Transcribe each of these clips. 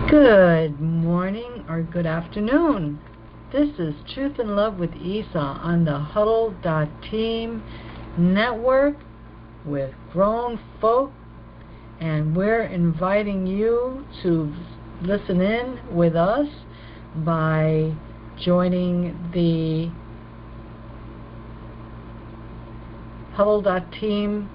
Good morning or good afternoon. This is Truth and Love with Esau on the Huddle.team network with grown folk, and we're inviting you to listen in with us by joining the Huddle.team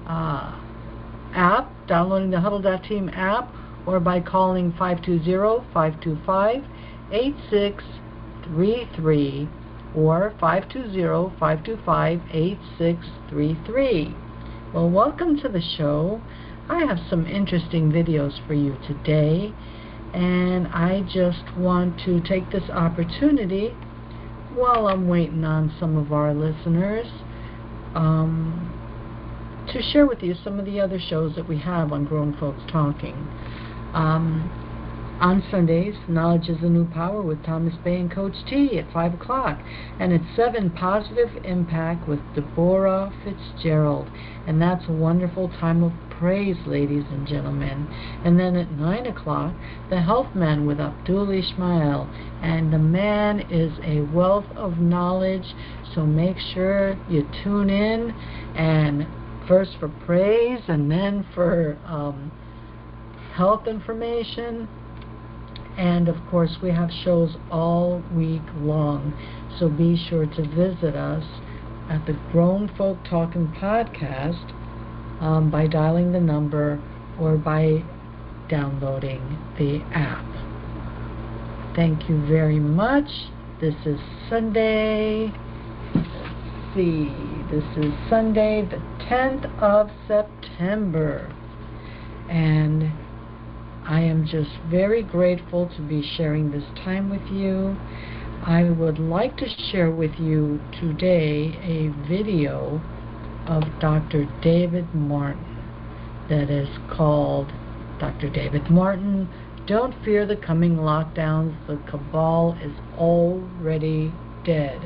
app, downloading the Huddle.team app, or by calling 520-525-8633 or 520-525-8633. Well, welcome to the show. I have some interesting videos for you today, and I just want to take this opportunity while I'm waiting on some of our listeners to share with you some of the other shows that we have on Grown Folks Talking. On Sundays, Knowledge is the New Power with Thomas Bay and Coach T at 5 o'clock. And at 7, Positive Impact with Deborah Fitzgerald. And that's a wonderful time of praise, ladies and gentlemen. And then at 9 o'clock, The Health Man with Abdul Ishmael. And the man is a wealth of knowledge, so make sure you tune in, and first for praise and then for health information. And of course we have shows all week long, so be sure to visit us at the Grown Folk Talking podcast by dialing the number or by downloading the app. Thank you very much. This is Sunday, this is Sunday the 10th of September, and I am just very grateful to be sharing this time with you. I would like to share with you today a video of Dr. David Martin that is called Dr. David Martin, Don't Fear the Coming Lockdowns, the Cabal is Already Dead.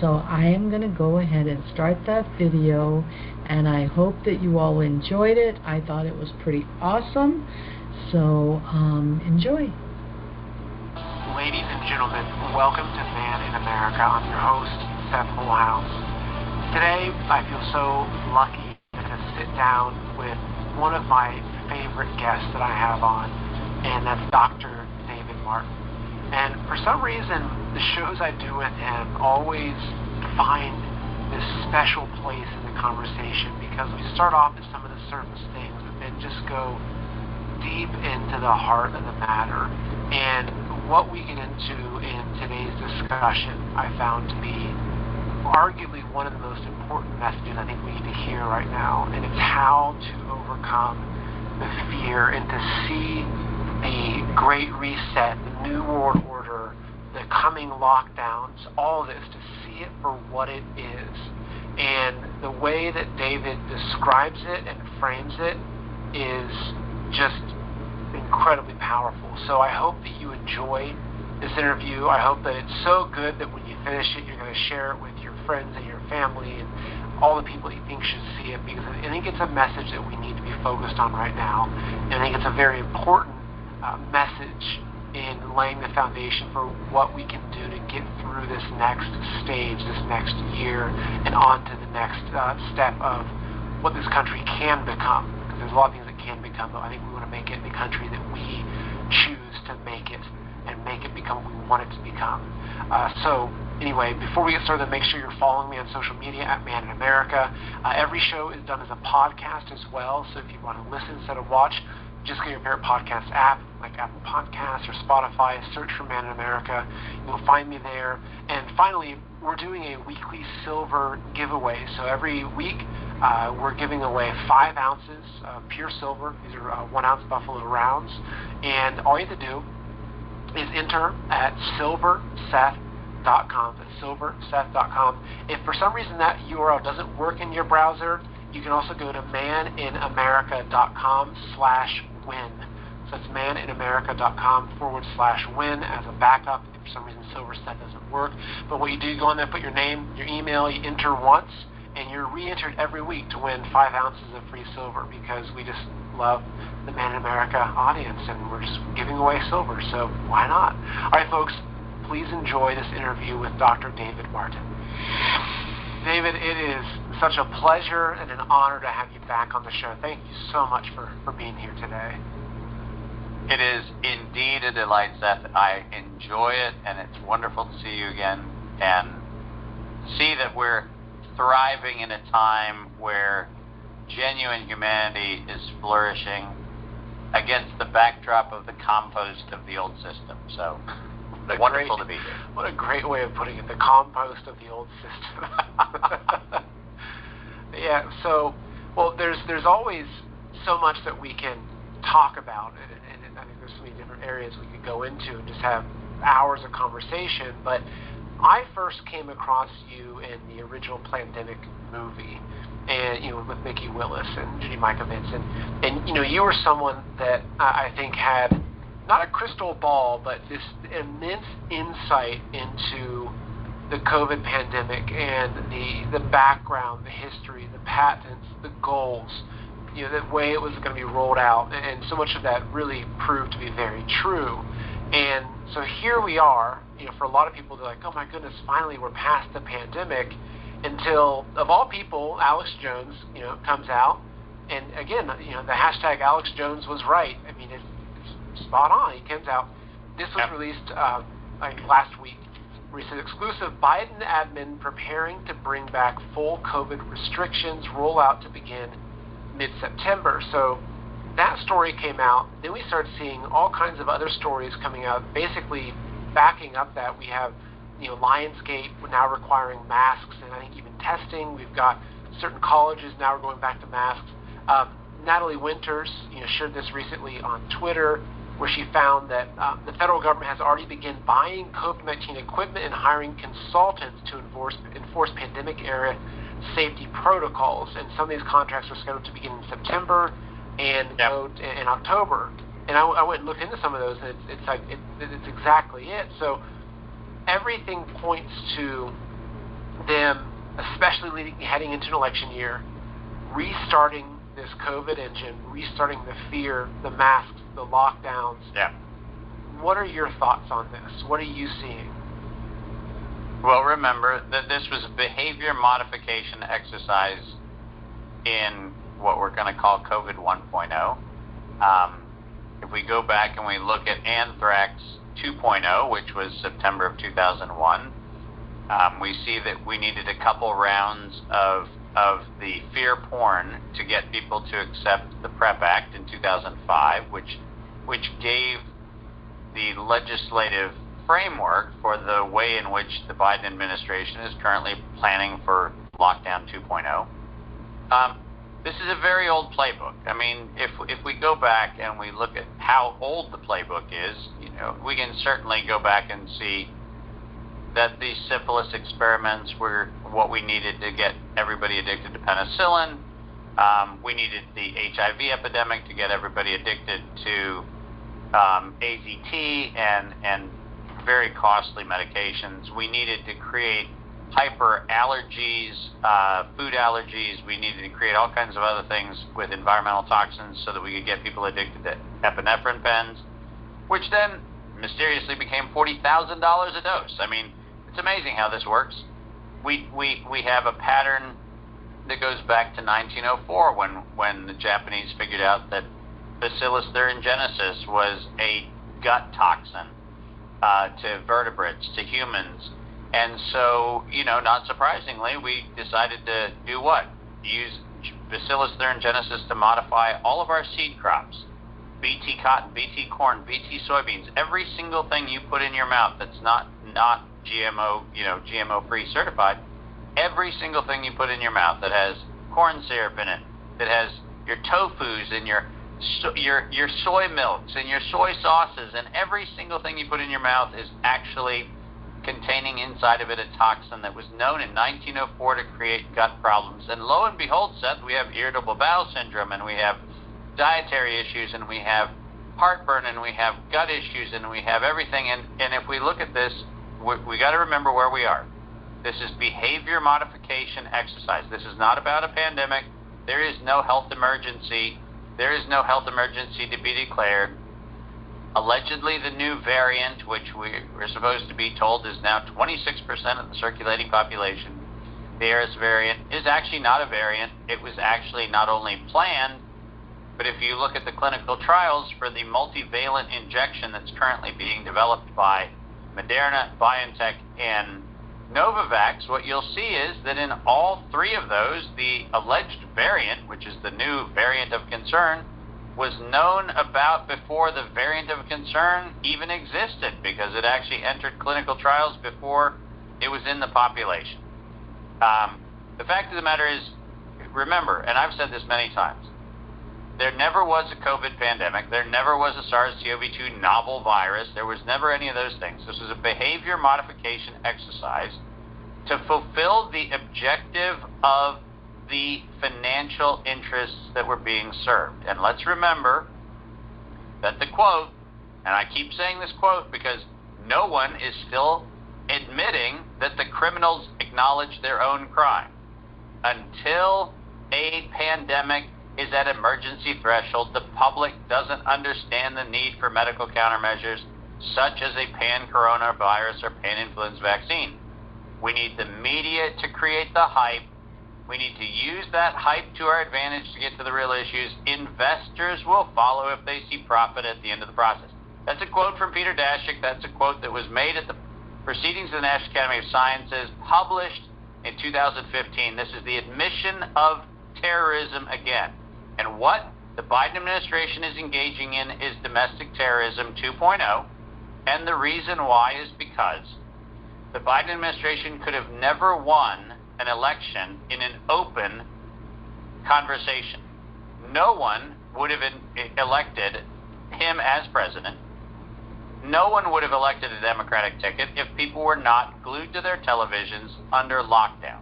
So I am going to go ahead and start that video, and I hope that you all enjoyed it. I thought it was pretty awesome. So, enjoy. Ladies and gentlemen, welcome to Man in America. I'm your host, Seth Mulhouse. Today, I feel so lucky to sit down with one of my favorite guests that I have on, and that's Dr. David Martin. And for some reason, the shows I do with him always find this special place in the conversation, because we start off with some of the surface things, but then just go deep into the heart of the matter. And what we get into in today's discussion I found to be arguably one of the most important messages I think we need to hear right now, and it's how to overcome the fear and to see the Great Reset, the New World Order, the coming lockdowns, all this, to see it for what it is. And the way that David describes it and frames it is just incredibly powerful. So I hope that you enjoy this interview. I hope that it's so good that when you finish it, you're going to share it with your friends and your family and all the people you think should see it, because I think it's a message that we need to be focused on right now. And I think it's a very important message in laying the foundation for what we can do to get through this next stage, this next year, and on to the next step of what this country can become. Because there's a lot of things that can become, but I think we want to make it the country that we choose to make it, and make it become what we want it to become. So anyway, before we get started, make sure you're following me on social media at Man in America. Every show is done as a podcast as well, so if you want to listen instead of watch, just go to your favorite podcast app, like Apple Podcasts or Spotify, search for Man in America. You'll find me there. And finally, we're doing a weekly silver giveaway. So every week, we're giving away 5 ounces of pure silver. These are 1-ounce Buffalo rounds. And all you have to do is enter at silverseth.com. That's silverseth.com. If for some reason that URL doesn't work in your browser, you can also go to maninamerica.com/win. So it's maninamerica.com/win as a backup if for some reason SilverSeth doesn't work. But what you do, you go on there, put your name, your email, you enter once, and you're re-entered every week to win 5 ounces of free silver, because we just love the Man in America audience, and we're just giving away silver, so why not? All right, folks, please enjoy this interview with Dr. David Martin. David, it is such a pleasure and an honor to have you back on the show. Thank you so much for being here today. It is indeed a delight, Seth. I enjoy it, and it's wonderful to see you again and see that we're thriving in a time where genuine humanity is flourishing against the backdrop of the compost of the old system. So wonderful to be here. What a great way of putting it, the compost of the old system. Yeah, so, well, there's always so much that we can talk about, and I think there's so many different areas we could go into and just have hours of conversation, but I first came across you in the original Plandemic movie, and with Mickey Willis and Judy Mikovits, and you were someone that I think had not a crystal ball, but this immense insight into the COVID pandemic and the background, the history, the patents, the goals, the way it was going to be rolled out, and so much of that really proved to be very true. And so here we are, for a lot of people, they're like, oh my goodness, finally we're past the pandemic, until, of all people, Alex Jones, comes out, and again, the hashtag Alex Jones was right. I mean, it's spot on. He comes out. This was released last week, where he said, exclusive Biden admin preparing to bring back full COVID restrictions, rollout to begin mid-September. So that story came out. Then we started seeing all kinds of other stories coming out, basically backing up that. We have, Lionsgate now requiring masks and I think even testing. We've got certain colleges now are going back to masks. Natalie Winters, shared this recently on Twitter, where she found that the federal government has already begun buying COVID-19 equipment and hiring consultants to enforce pandemic-era safety protocols. And some of these contracts are scheduled to begin in September and go in October. And I went and looked into some of those, and it's exactly it. So everything points to them, especially heading into an election year, restarting this COVID engine, restarting the fear, the masks, the lockdowns. Yeah. What are your thoughts on this? What are you seeing? Well, remember that this was a behavior modification exercise in what we're going to call COVID 1.0. If we go back and we look at anthrax 2.0, which was September of 2001, we see that we needed a couple rounds of the fear porn to get people to accept the PrEP Act in 2005, which gave the legislative framework for the way in which the Biden administration is currently planning for lockdown 2.0. This is a very old playbook. I mean, if we go back and we look at how old the playbook is, we can certainly go back and see that the syphilis experiments were what we needed to get everybody addicted to penicillin. We needed the HIV epidemic to get everybody addicted to AZT and very costly medications. We needed to create hyper allergies, food allergies. We needed to create all kinds of other things with environmental toxins so that we could get people addicted to epinephrine pens, which then mysteriously became $40,000 a dose. I mean, it's amazing how this works. We have a pattern that goes back to 1904 when the Japanese figured out that Bacillus thuringiensis was a gut toxin to vertebrates, to humans. And so, not surprisingly, we decided to do what? Use Bacillus thuringiensis to modify all of our seed crops. BT cotton, BT corn, BT soybeans, every single thing you put in your mouth that's not GMO, GMO-free certified, every single thing you put in your mouth that has corn syrup in it, that has your tofus and your soy milks and your soy sauces, and every single thing you put in your mouth is actually containing inside of it a toxin that was known in 1904 to create gut problems. And lo and behold, Seth, we have irritable bowel syndrome, and we have dietary issues, and we have heartburn, and we have gut issues, and we have everything. And if we look at this, we got to remember where we are. This is behavior modification exercise. This is not about a pandemic. There is no health emergency There is no health emergency to be declared. Allegedly, the new variant, which we're supposed to be told is now 26% of the circulating population, the Eris variant, is actually not a variant. It was actually not only planned, but if you look at the clinical trials for the multivalent injection that's currently being developed by Moderna, BioNTech, and Novavax, what you'll see is that in all three of those, the alleged variant, which is the new variant of concern, was known about before the variant of concern even existed, because it actually entered clinical trials before it was in the population. The fact of the matter is, remember, and I've said this many times, there never was a COVID pandemic. There never was a SARS-CoV-2 novel virus. There was never any of those things. This was a behavior modification exercise to fulfill the objective of the financial interests that were being served. And let's remember that the quote, and I keep saying this quote because no one is still admitting that the criminals acknowledge their own crime. Until a pandemic is at emergency threshold, the public doesn't understand the need for medical countermeasures such as a pan-coronavirus or pan-influenza vaccine. We need the media to create the hype. We need to use that hype to our advantage to get to the real issues. Investors will follow if they see profit at the end of the process. That's a quote from Peter Daszak. That's a quote that was made at the Proceedings of the National Academy of Sciences, published in 2015. This is the admission of terrorism again. And what the Biden administration is engaging in is domestic terrorism 2.0. And the reason why is because the Biden administration could have never won an election in an open conversation. No one would have elected him as president. No one would have elected a Democratic ticket if people were not glued to their televisions under lockdowns.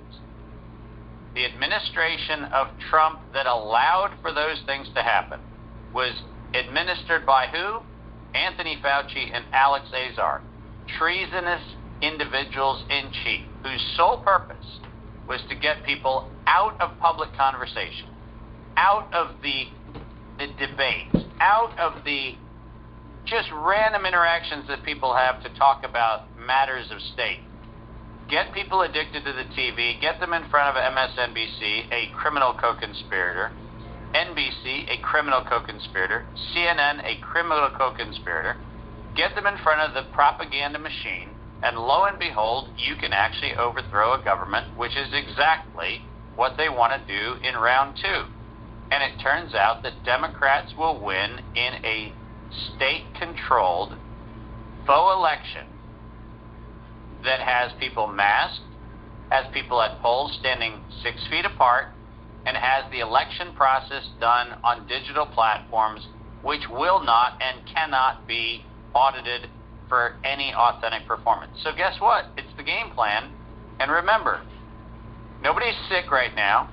The administration of Trump that allowed for those things to happen was administered by who? Anthony Fauci and Alex Azar, treasonous individuals in chief, whose sole purpose was to get people out of public conversation, out of the debates, out of the just random interactions that people have to talk about matters of state. Get people addicted to the TV, get them in front of MSNBC, a criminal co-conspirator, NBC, a criminal co-conspirator, CNN, a criminal co-conspirator, get them in front of the propaganda machine, and lo and behold, you can actually overthrow a government, which is exactly what they want to do in round two. And it turns out that Democrats will win in a state-controlled faux election that has people masked, has people at polls standing 6 feet apart, and has the election process done on digital platforms which will not and cannot be audited for any authentic performance. So guess what? It's the game plan. And remember, nobody's sick right now.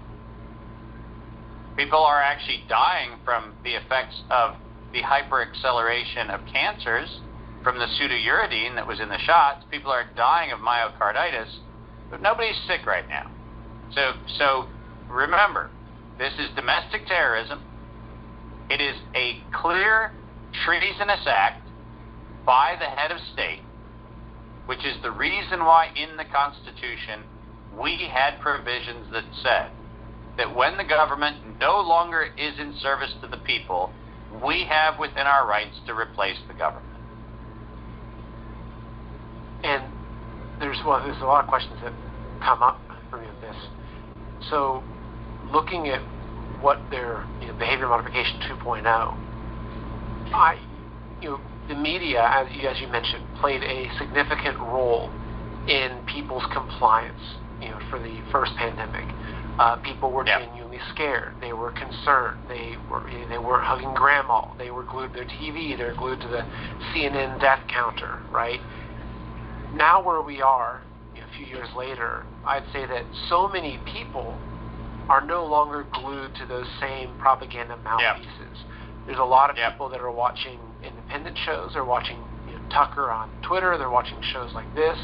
People are actually dying from the effects of the hyperacceleration of cancers from the pseudouridine that was in the shots. People are dying of myocarditis, but nobody's sick right now. So remember, this is domestic terrorism. It is a clear treasonous act by the head of state, which is the reason why in the Constitution we had provisions that said that when the government no longer is in service to the people, we have within our rights to replace the government. And there's a lot of questions that come up for me with this. So, looking at what their behavior modification 2.0, the media, as you mentioned, played a significant role in people's compliance. For the first pandemic, people were genuinely scared. They were concerned. They weren't hugging grandma. They were glued to their TV. They were glued to the CNN death counter. Right now, where we are, a few years later, I'd say that so many people are no longer glued to those same propaganda mouthpieces. There's a lot of people that are watching independent shows. They're watching Tucker on Twitter. They're watching shows like this.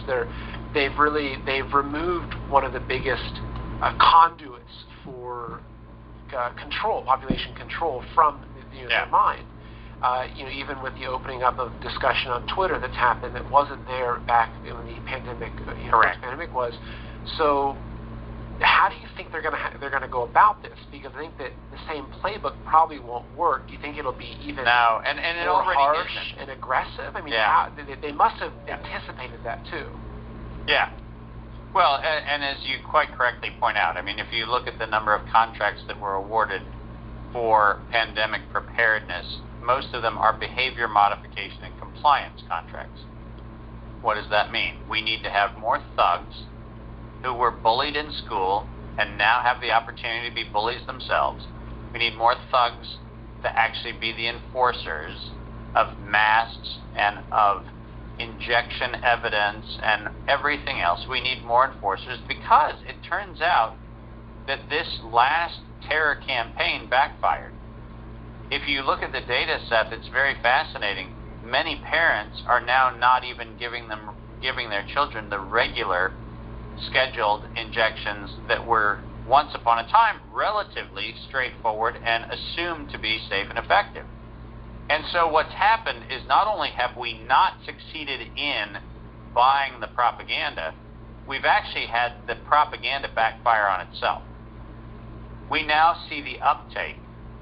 They've removed one of the biggest conduits for population control from their mind. Even with the opening up of discussion on Twitter that's happened that wasn't there back when the pandemic, first pandemic was. So, how do you think they're gonna go about this? Because I think that the same playbook probably won't work. Do you think it'll be even and it more already harsh isn't. and aggressive? I mean, they must have anticipated that too. Yeah. Well, and as you quite correctly point out, I mean, if you look at the number of contracts that were awarded for pandemic preparedness, most of them are behavior modification and compliance contracts. What does that mean? We need to have more thugs who were bullied in school and now have the opportunity to be bullies themselves. We need more thugs to actually be the enforcers of masks and of injection evidence and everything else. We need more enforcers because it turns out that this last terror campaign backfired. If you look at the data set, it's very fascinating. Many parents are now not even giving their children the regular scheduled injections that were once upon a time relatively straightforward and assumed to be safe and effective. And so what's happened is not only have we not succeeded in buying the propaganda, we've actually had the propaganda backfire on itself. We now see the uptake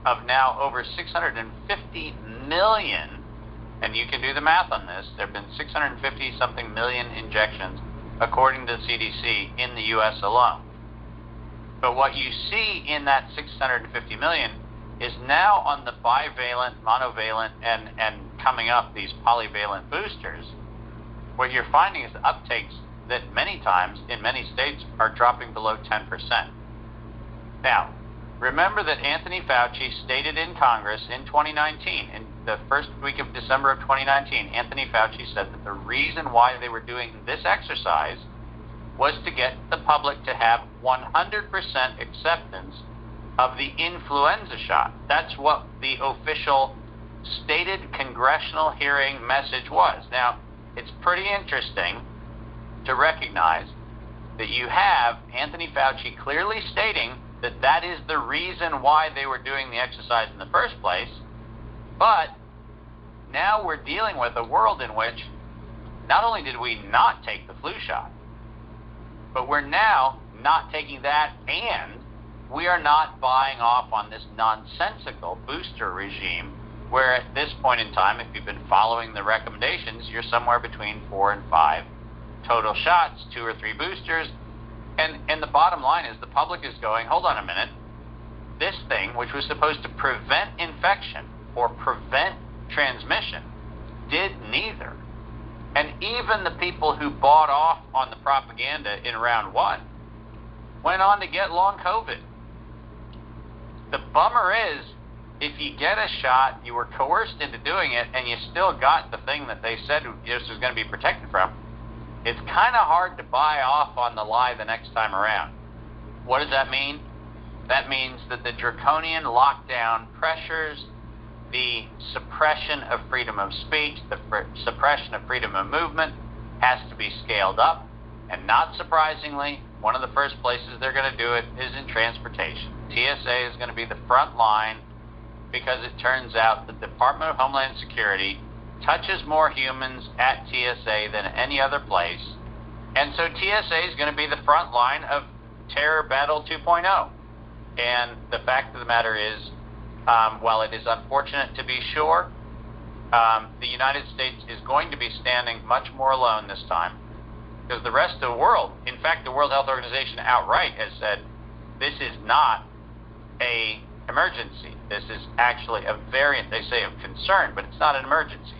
of now over 650 million, and you can do the math on this, there have been 650-something million injections, according to the CDC, in the U.S. alone. But what you see in that 650 million is now on the bivalent, monovalent, and coming up these polyvalent boosters, what you're finding is the uptakes that many times in many states are dropping below 10%. Now, remember that Anthony Fauci stated in Congress in 2019, in the first week of December of 2019, Anthony Fauci said that the reason why they were doing this exercise was to get the public to have 100% acceptance of the influenza shot. That's what the official stated congressional hearing message was. Now, it's pretty interesting to recognize that you have Anthony Fauci clearly stating that that is the reason why they were doing the exercise in the first place, but now we're dealing with a world in which not only did we not take the flu shot, but we're now not taking that, and we are not buying off on this nonsensical booster regime where at this point in time, if you've been following the recommendations, you're somewhere between 4 and 5 total shots, 2 or 3 boosters. And the bottom line is the public is going, hold on a minute, this thing, which was supposed to prevent infection or prevent transmission, did neither. And even the people who bought off on the propaganda in round 1 went on to get long COVID. The bummer is, if you get a shot, you were coerced into doing it, and you still got the thing that they said this was going to be protected from, it's kind of hard to buy off on the lie the next time around. What does that mean? That means that the draconian lockdown pressures the suppression of freedom of speech, the suppression of freedom of movement has to be scaled up. And not surprisingly, one of the first places they're going to do it is in transportation. TSA is going to be the front line because it turns out the Department of Homeland Security touches more humans at TSA than any other place. And so TSA is going to be the front line of Terror Battle 2.0. And the fact of the matter is, while it is unfortunate to be sure, the United States is going to be standing much more alone this time, because the rest of the world, in fact, the World Health Organization outright has said, this is not a emergency. This is actually a variant, they say, of concern, but it's not an emergency.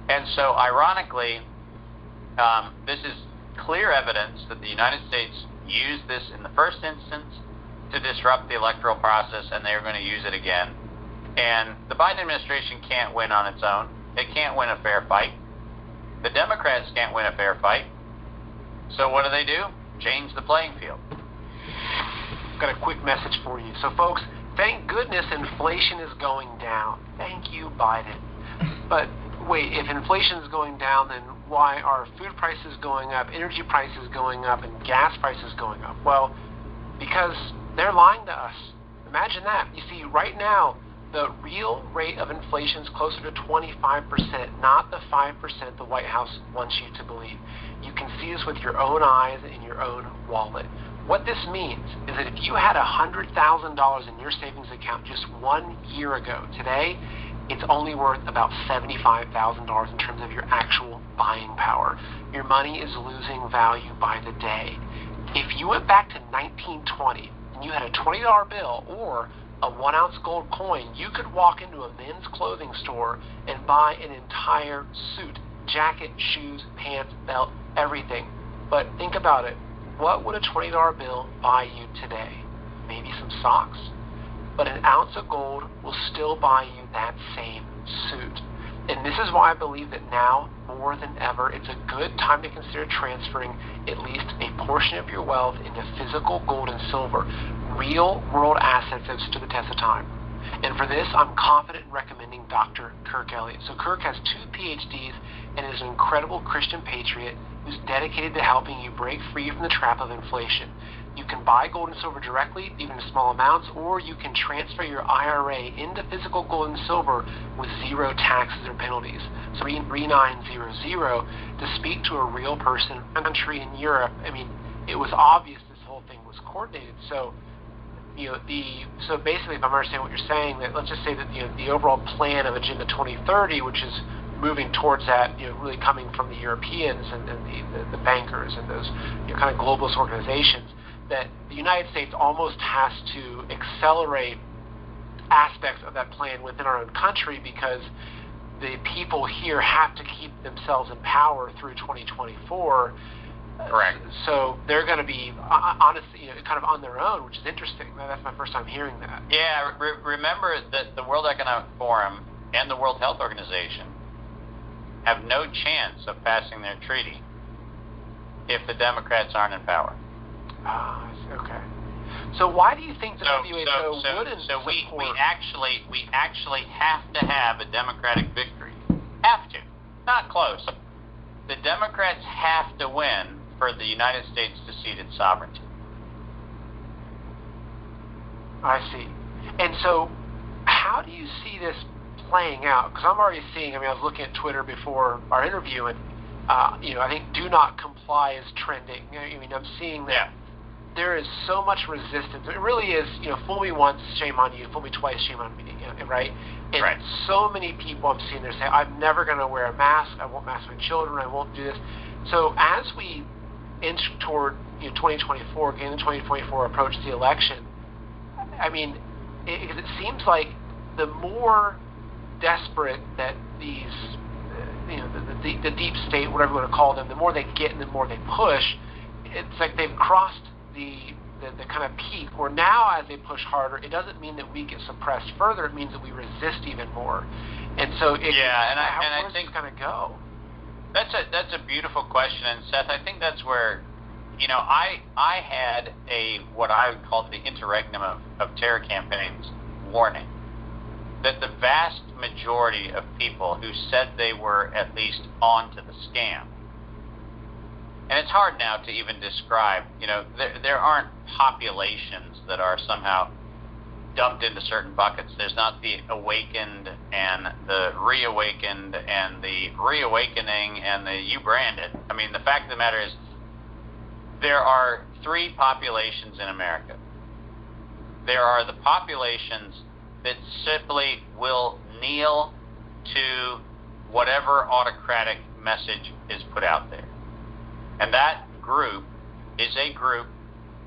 And so, ironically, this is clear evidence that the United States used this in the first instance to disrupt the electoral process, and they're going to use it again. And the Biden administration can't win on its own. They can't win a fair fight. The Democrats can't win a fair fight. So what do? Change the playing field. I've got a quick message for you. So, folks, thank goodness inflation is going down. Thank you, Biden. But wait, if inflation is going down, then why are food prices going up, energy prices going up, and gas prices going up? Well, because they're lying to us. Imagine that. You see, right now, the real rate of inflation is closer to 25%, not the 5% the White House wants you to believe. You can see this with your own eyes and your own wallet. What this means is that if you had $100,000 in your savings account just 1 year ago, today, it's only worth about $75,000 in terms of your actual buying power. Your money is losing value by the day. If you went back to 1920 and you had a $20 bill or a 1-ounce gold coin, you could walk into a men's clothing store and buy an entire suit, jacket, shoes, pants, belt, everything. But think about it. What would a $20 bill buy you today? Maybe some socks. But an ounce of gold will still buy you that same suit. And this is why I believe that now, more than ever, it's a good time to consider transferring at least a portion of your wealth into physical gold and silver, real-world assets that stood the test of time. And for this, I'm confident in recommending Dr. Kirk Elliott. So Kirk has 2 PhDs and is an incredible Christian patriot who's dedicated to helping you break free from the trap of inflation. You can buy gold and silver directly, even in small amounts, or you can transfer your IRA into physical gold and silver with 0 taxes or penalties. So 3900 to speak to a real person, country in Europe. I mean, it was obvious this whole thing was coordinated. So, so basically, if I'm understanding what you're saying, that let's just say that the overall plan of Agenda 2030, which is moving towards that, really coming from the Europeans and the bankers and those kind of globalist organizations, that the United States almost has to accelerate aspects of that plan within our own country because the people here have to keep themselves in power through 2024. Correct. So they're going to be, honestly, kind of on their own, which is interesting. That's my first time hearing that. Yeah, remember that the World Economic Forum and the World Health Organization have no chance of passing their treaty if the Democrats aren't in power. Okay. So why do you think the WHO wouldn't support? We actually have to have a Democratic victory. Have to. Not close. The Democrats have to win for the United States to cede its sovereignty. I see. And so how do you see this playing out? Because I'm already seeing, I was looking at Twitter before our interview, and I think do not comply is trending. I'm seeing that there is so much resistance. It really is, fool me once, shame on you. Fool me twice, shame on me. Right? And so many people I'm seeing there say, I'm never going to wear a mask. I won't mask my children. I won't do this. So as we inch toward 2024, getting the 2024 approach the election, it seems like the more desperate that these, the deep state, whatever you want to call them, the more they get and the more they push, it's like they've crossed the kind of peak where now as they push harder, it doesn't mean that we get suppressed further. It means that we resist even more. And so I think it's going to go. That's a beautiful question, and Seth, I think that's where I had what I would call the interregnum of terror campaigns warning that the vast majority of people who said they were at least onto the scam. And it's hard now to even describe, there aren't populations that are somehow dumped into certain buckets. There's not the awakened and the reawakened and the reawakening and the you branded. The fact of the matter is there are 3 populations in America. There are the populations that simply will kneel to whatever autocratic message is put out there. And that group is a group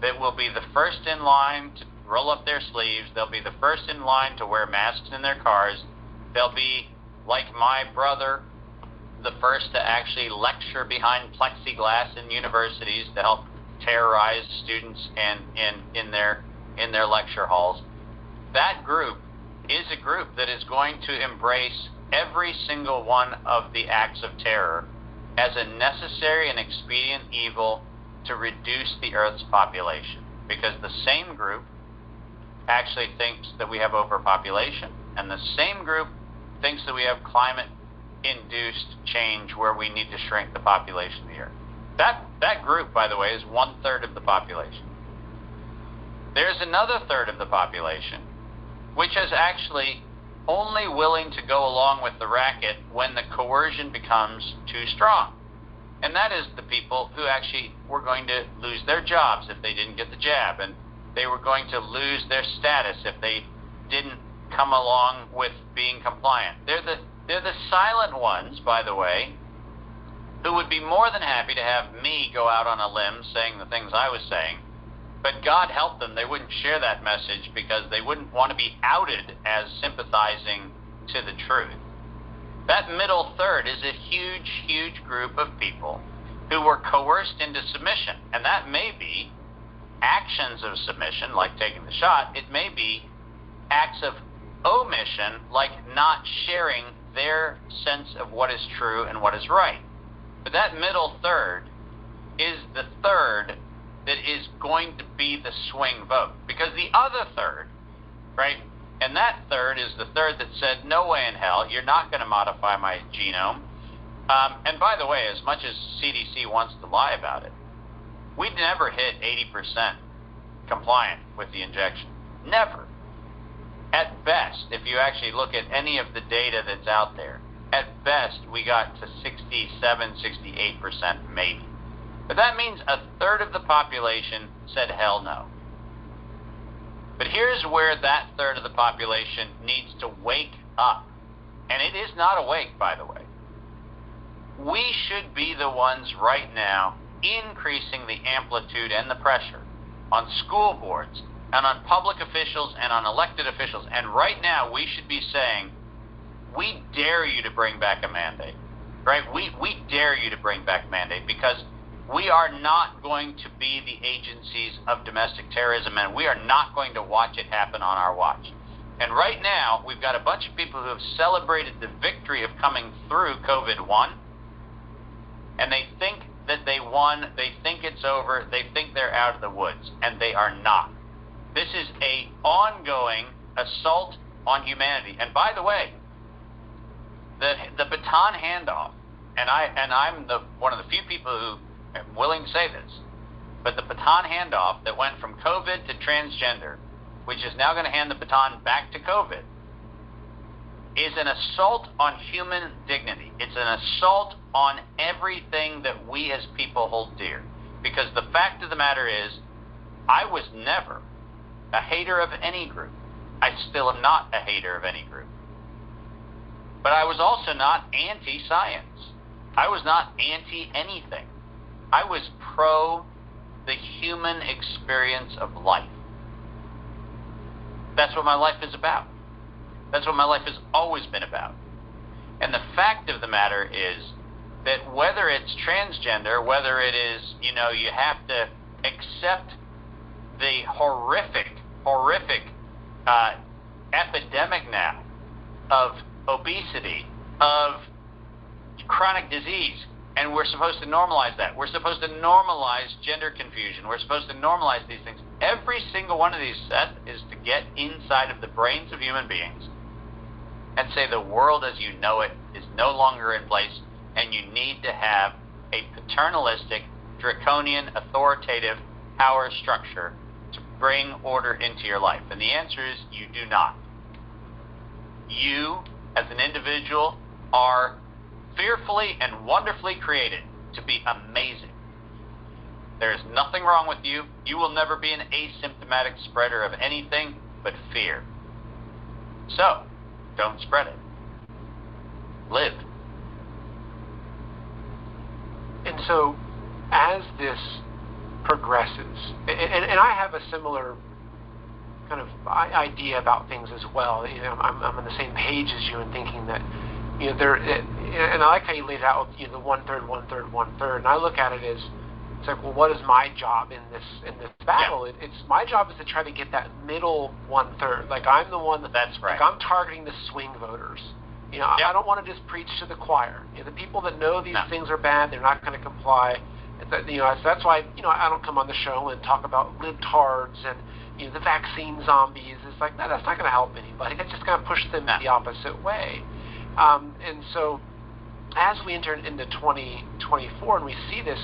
that will be the first in line to roll up their sleeves. They'll be the first in line to wear masks in their cars. They'll be, like my brother, the first to actually lecture behind plexiglass in universities to help terrorize students and in their lecture halls. That group is a group that is going to embrace every single one of the acts of terror as a necessary and expedient evil to reduce the Earth's population. Because the same group actually thinks that we have overpopulation, and the same group thinks that we have climate-induced change where we need to shrink the population of the Earth. That group, by the way, is 1/3 of the population. There's another third of the population which is actually only willing to go along with the racket when the coercion becomes too strong. And that is the people who actually were going to lose their jobs if they didn't get the jab, and they were going to lose their status if they didn't come along with being compliant. They're the silent ones, by the way, who would be more than happy to have me go out on a limb saying the things I was saying, but God help them, they wouldn't share that message because they wouldn't want to be outed as sympathizing to the truth. That middle third is a huge, huge group of people who were coerced into submission, and that may be actions of submission, like taking the shot. It may be acts of omission, like not sharing their sense of what is true and what is right. But that middle third is the third that is going to be the swing vote. Because the other third, right, and that third is the third that said, no way in hell, you're not going to modify my genome. And by the way, as much as CDC wants to lie about it, we'd never hit 80% compliant with the injection. Never. At best, if you actually look at any of the data that's out there, at best we got to 67, 68% maybe. But that means a third of the population said hell no. But here's where that third of the population needs to wake up. And it is not awake, by the way. We should be the ones right now increasing the amplitude and the pressure on school boards and on public officials and on elected officials. And right now we should be saying, we dare you to bring back a mandate. Right? We dare you to bring back a mandate, because we are not going to be the agencies of domestic terrorism, and we are not going to watch it happen on our watch. And right now, we've got a bunch of people who have celebrated the victory of coming through COVID-1, and they think that they won, they think it's over, they think they're out of the woods, and they are not. This is an ongoing assault on humanity. And by the way, the baton handoff, and I'm one of the few people who I'm willing to say this, but the baton handoff that went from COVID to transgender, which is now going to hand the baton back to COVID, is an assault on human dignity. It's an assault on everything that we as people hold dear. Because the fact of the matter is, I was never a hater of any group. I still am not a hater of any group. But I was also not anti-science. I was not anti-anything. I was pro the human experience of life. That's what my life is about. That's what my life has always been about. And the fact of the matter is that whether it's transgender, whether it is, you have to accept the horrific epidemic now of obesity, of chronic disease, and we're supposed to normalize that. We're supposed to normalize gender confusion. We're supposed to normalize these things. Every single one of these sets is to get inside of the brains of human beings and say the world as you know it is no longer in place, and you need to have a paternalistic, draconian, authoritative power structure to bring order into your life. And the answer is you do not. You, as an individual, are fearfully and wonderfully created to be amazing. There is nothing wrong with you. You will never be an asymptomatic spreader of anything but fear. So, don't spread it. Live. And so, as this progresses, and I have a similar kind of idea about things as well. I'm on the same page as you in thinking that, and I like how you laid out the one-third, one-third, one-third, and I look at it as, it's like, well, what is my job in this battle? Yeah. It's my job is to try to get that middle one-third. Like, I'm the one that's right. Like, I'm targeting the swing voters. I don't want to just preach to the choir. The people that know these things are bad, they're not going to comply. So that's why I don't come on the show and talk about libtards and the vaccine zombies. It's like, no, that's not going to help anybody. That's just going to push them the opposite way. And so, as we enter into 2024 and we see this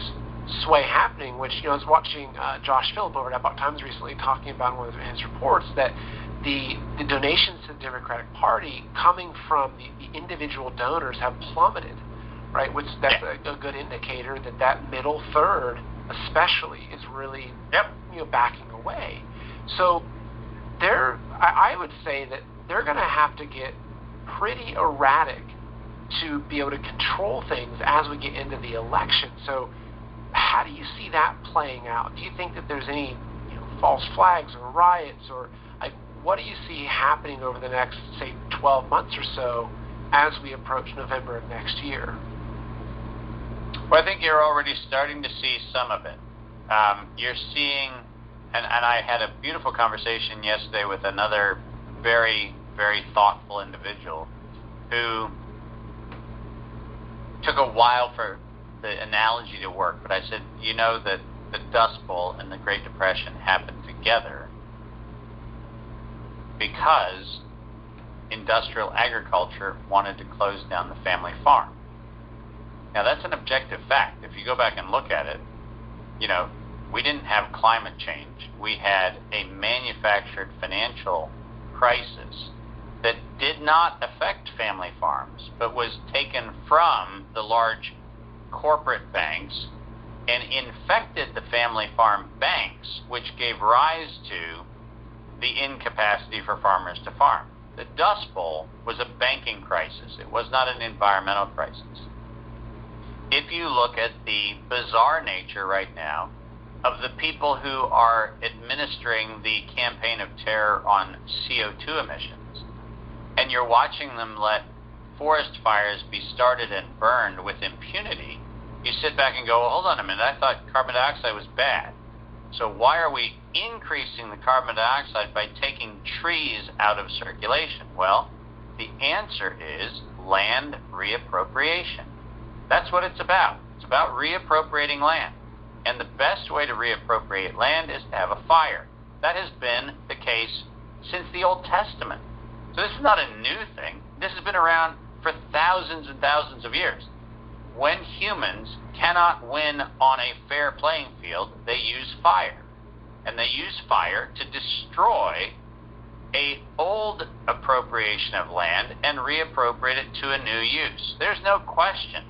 sway happening, which, I was watching Josh Phillip over at Epoch Times recently talking about in one of his reports that the donations to the Democratic Party coming from the individual donors have plummeted, right? Which that's a good indicator that middle third, especially, is really backing away. So I would say that they're going to have to get pretty erratic to be able to control things as we get into the election. So how do you see that playing out? Do you think that there's any false flags or riots, or what do you see happening over the next, say, 12 months or so as we approach November of next year? Well, I think you're already starting to see some of it. You're seeing, and I had a beautiful conversation yesterday with another very, very thoughtful individual who took a while for the analogy to work, but I said, that the Dust Bowl and the Great Depression happened together because industrial agriculture wanted to close down the family farm. Now, that's an objective fact. If you go back and look at it, we didn't have climate change. We had a manufactured financial crisis that did not affect family farms, but was taken from the large corporate banks and infected the family farm banks, which gave rise to the incapacity for farmers to farm. The Dust Bowl was a banking crisis. It was not an environmental crisis. If you look at the bizarre nature right now of the people who are administering the campaign of terror on CO2 emissions, and you're watching them let forest fires be started and burned with impunity, you sit back and go, well, hold on a minute, I thought carbon dioxide was bad. So why are we increasing the carbon dioxide by taking trees out of circulation? Well, the answer is land reappropriation. That's what it's about. It's about reappropriating land. And the best way to reappropriate land is to have a fire. That has been the case since the Old Testament. So this is not a new thing. This has been around for thousands and thousands of years. When humans cannot win on a fair playing field, they use fire. And they use fire to destroy an old appropriation of land and reappropriate it to a new use. There's no question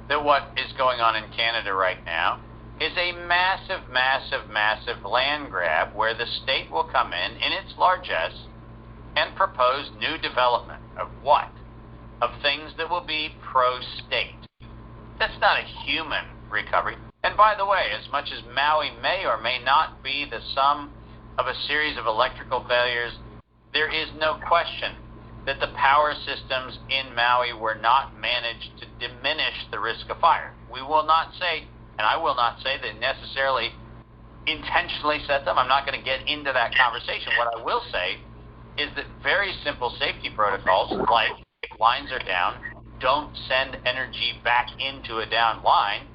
that what is going on in Canada right now is a massive, massive, massive land grab where the state will come in its largesse and propose new development of what? Of things that will be pro-state. That's not a human recovery. And by the way, as much as Maui may or may not be the sum of a series of electrical failures, there is no question that the power systems in Maui were not managed to diminish the risk of fire. We will not say, and I will not say they necessarily intentionally set them. I'm not going to get into that conversation. What I will say is that very simple safety protocols, like if lines are down, don't send energy back into a down line,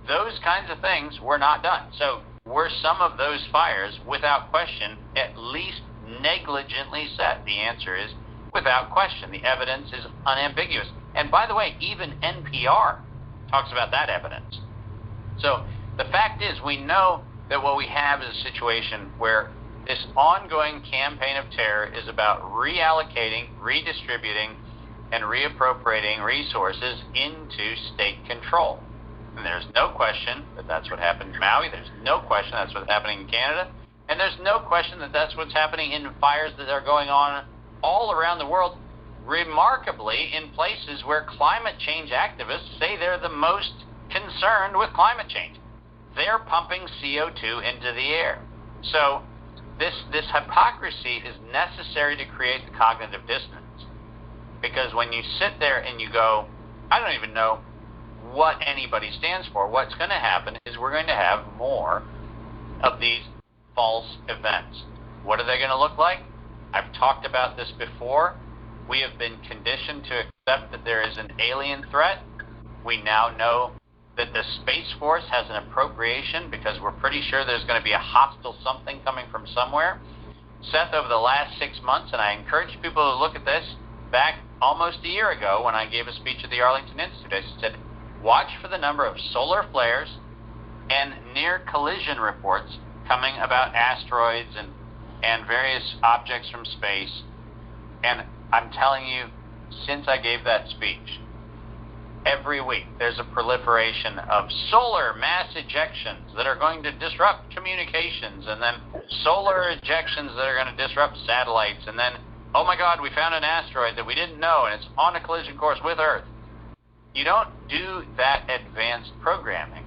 those kinds of things were not done. So were some of those fires, without question, at least negligently set? The answer is without question. The evidence is unambiguous. And by the way, even NPR talks about that evidence. So the fact is, we know that what we have is a situation where this ongoing campaign of terror is about reallocating, redistributing, and reappropriating resources into state control. And there's no question that that's what happened in Maui. There's no question that's what's happening in Canada. And there's no question that that's what's happening in fires that are going on all around the world, remarkably in places where climate change activists say they're the most concerned with climate change. They're pumping CO2 into the air. So this hypocrisy is necessary to create the cognitive dissonance. Because when you sit there and you go, I don't even know what anybody stands for, what's going to happen is we're going to have more of these false events. What are they going to look like? I've talked about this before. We have been conditioned to accept that there is an alien threat. We now know that the Space Force has an appropriation because we're pretty sure there's going to be a hostile something coming from somewhere. Seth, over the last 6 months, and I encourage people to look at this, back almost a year ago when I gave a speech at the Arlington Institute, I said, watch for the number of solar flares and near collision reports coming about asteroids and various objects from space. And I'm telling you, since I gave that speech, every week there's a proliferation of solar mass ejections that are going to disrupt communications, and then solar ejections that are going to disrupt satellites, and then, oh my God, we found an asteroid that we didn't know and it's on a collision course with Earth. You don't do that advanced programming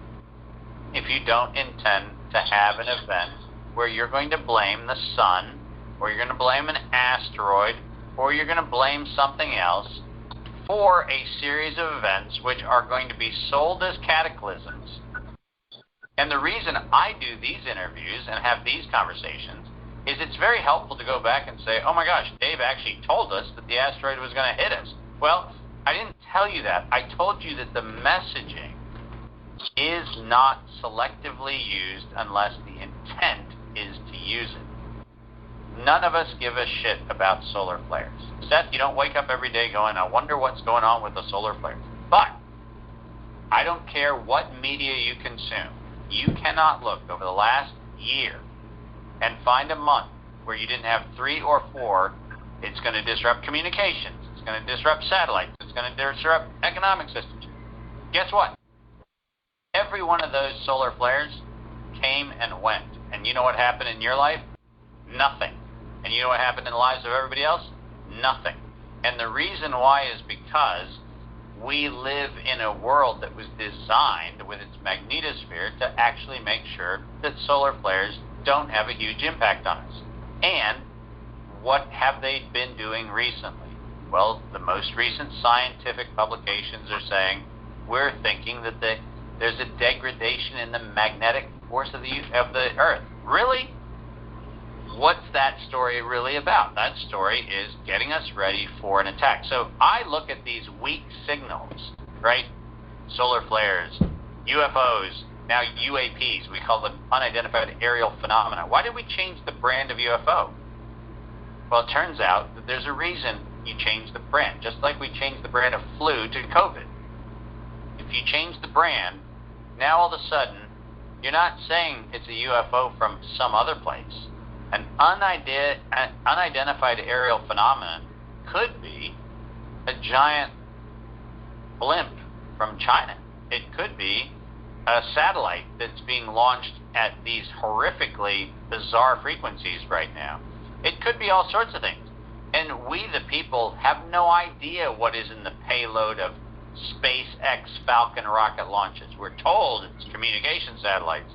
if you don't intend to have an event where you're going to blame the sun, or you're going to blame an asteroid, or you're going to blame something else for a series of events which are going to be sold as cataclysms. And the reason I do these interviews and have these conversations is it's very helpful to go back and say, oh my gosh, Dave actually told us that the asteroid was going to hit us. Well, I didn't tell you that. I told you that the messaging is not selectively used unless the intent is to use it. None of us give a shit about solar flares. Seth, you don't wake up every day going, I wonder what's going on with the solar flares. But I don't care what media you consume. You cannot look over the last year and find a month where you didn't have 3 or 4. It's going to disrupt communications. It's going to disrupt satellites. It's going to disrupt economic systems. Guess what? Every one of those solar flares came and went. And you know what happened in your life? Nothing. And you know what happened in the lives of everybody else? Nothing. And the reason why is because we live in a world that was designed with its magnetosphere to actually make sure that solar flares don't have a huge impact on us. And what have they been doing recently? Well, the most recent scientific publications are saying we're thinking that there's a degradation in the magnetic force of the Earth. Really? What's that story really about? That story is getting us ready for an attack. So I look at these weak signals, right? Solar flares, UFOs, now UAPs, we call them unidentified aerial phenomena. Why did we change the brand of UFO? Well, it turns out that there's a reason you change the brand, just like we changed the brand of flu to COVID. If you change the brand, now all of a sudden, you're not saying it's a UFO from some other place. An unidentified aerial phenomenon could be a giant blimp from China. It could be a satellite that's being launched at these horrifically bizarre frequencies right now. It could be all sorts of things. And we, the people, have no idea what is in the payload of SpaceX Falcon rocket launches. We're told it's communication satellites.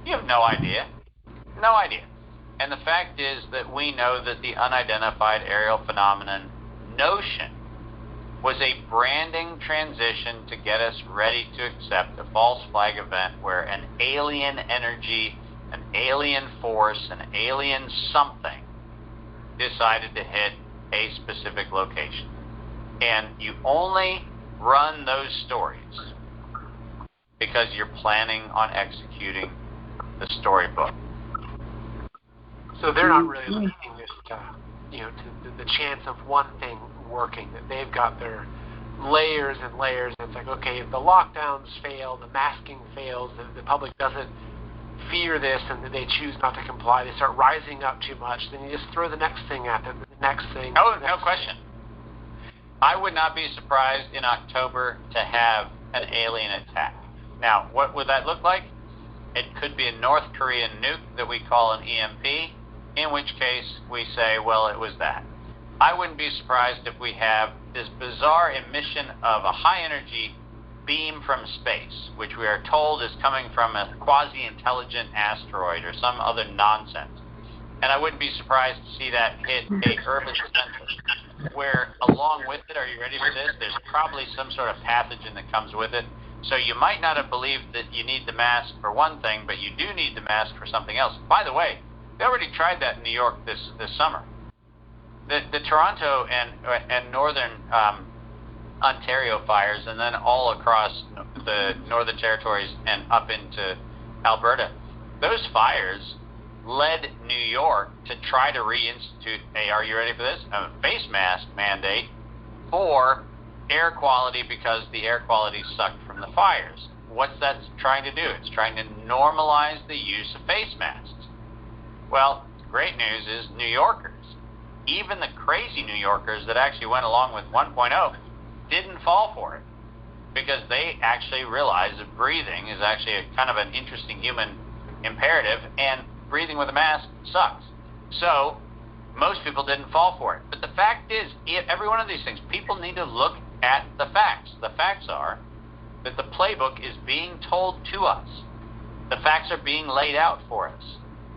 You have no idea. No idea. And the fact is that we know that the unidentified aerial phenomenon notion was a branding transition to get us ready to accept a false flag event where an alien energy, an alien force, an alien something decided to hit a specific location. And you only run those stories because you're planning on executing the storybook. So they're not really leaving this to the chance of one thing working. That they've got their layers and layers. It's like, okay, if the lockdowns fail, the masking fails, the public doesn't fear this and they choose not to comply, they start rising up too much, then you just throw the next thing at them, the next thing. Oh, no question. I would not be surprised in October to have an alien attack. Now, what would that look like? It could be a North Korean nuke that we call an EMP, in which case we say, well, it was that. I wouldn't be surprised if we have this bizarre emission of a high-energy beam from space, which we are told is coming from a quasi-intelligent asteroid or some other nonsense. And I wouldn't be surprised to see that hit a urban center, where along with it, are you ready for this? There's probably some sort of pathogen that comes with it. So you might not have believed that you need the mask for one thing, but you do need the mask for something else. By the way, they already tried that in New York this summer. The Toronto and northern Ontario fires, and then all across the Northern Territories and up into Alberta, those fires led New York to try to reinstitute, hey, are you ready for this? A face mask mandate for air quality because the air quality sucked from the fires. What's that trying to do? It's trying to normalize the use of face masks. Well, great news is New Yorkers, even the crazy New Yorkers that actually went along with 1.0, didn't fall for it, because they actually realize that breathing is actually a kind of an interesting human imperative, and breathing with a mask sucks. So most people didn't fall for it. But the fact is, every one of these things, people need to look at the facts. The facts are that the playbook is being told to us. The facts are being laid out for us.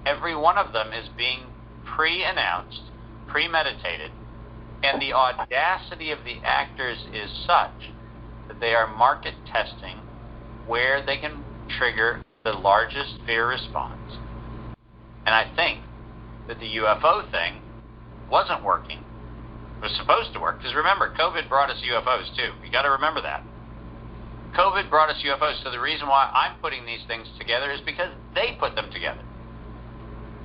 Every one of them is being pre-announced, premeditated, and the audacity of the actors is such that they are market testing where they can trigger the largest fear response. And I think that the UFO thing wasn't working. It was supposed to work, because remember, COVID brought us UFOs too. You got to remember that. COVID brought us UFOs, so the reason why I'm putting these things together is because they put them together.